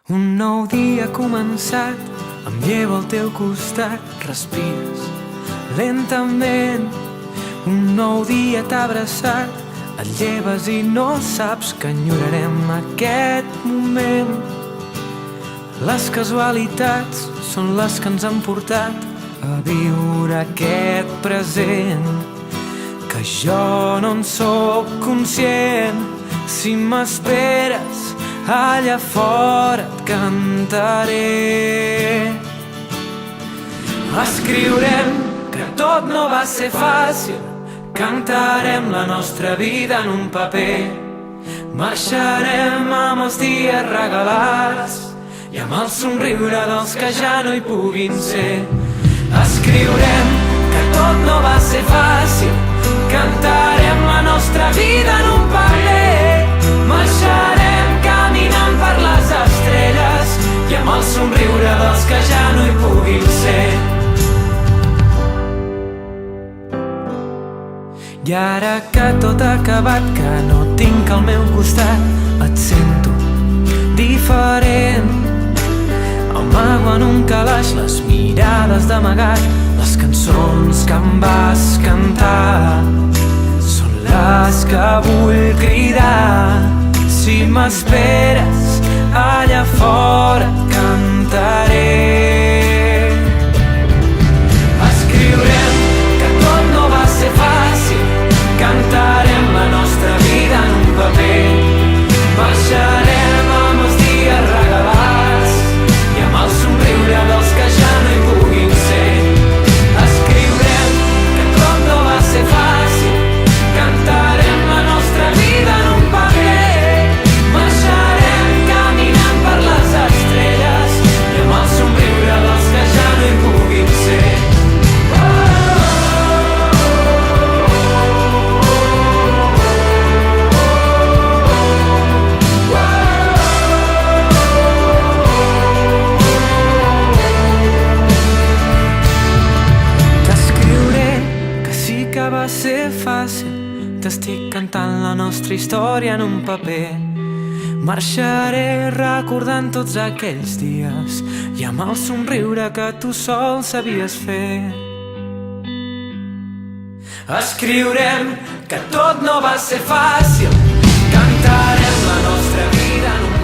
Un nou dia ha començat, em llevo al teu costat, respires lentament. Un nou dia t'ha abraçat, et lleves i no saps que enyorarem aquest moment. Les casualitats són les que ens han portat a viure aquest present, que jo no en sóc conscient. Si m'esperes, allà fora et cantaré. Escriurem que tot no va ser fàcil, cantarem la nostra vida en un paper. Marxarem amb els dies regalats i amb el somriure dels que ja no hi puguin ser. Escriurem que tot no va ser fàcil, cantarem la nostra vida en un paper. Marxarem caminant per les estrelles i amb el somriure dels que ja no hi puguin ser. I ara que tot ha acabat, que no tinc al meu costat, et sento diferent. Amago en un calaix les mirades d'amagat, les cançons que em vas cantar són les que vull cridar. Si m'esperes, allà fora et cantaré. Escriurem que tot no va ser fàcil, cantarem la nostra vida en un paper. Marxarem amb els dies regalats i amb el somriure dels que ja no hi puguin ser. Escriurem que tot no va ser fàcil, cantarem la nostra vida en un paper. Marxarem caminant per les estrelles i amb el somriure dels que ja no hi puguin ser. Va ser fàcil, t'estic cantant la nostra història en un paper. Marxaré recordant tots aquells dies i amb el somriure que tu sol sabies fer. Escriurem que tot no va ser fàcil, cantarem la nostra vida en un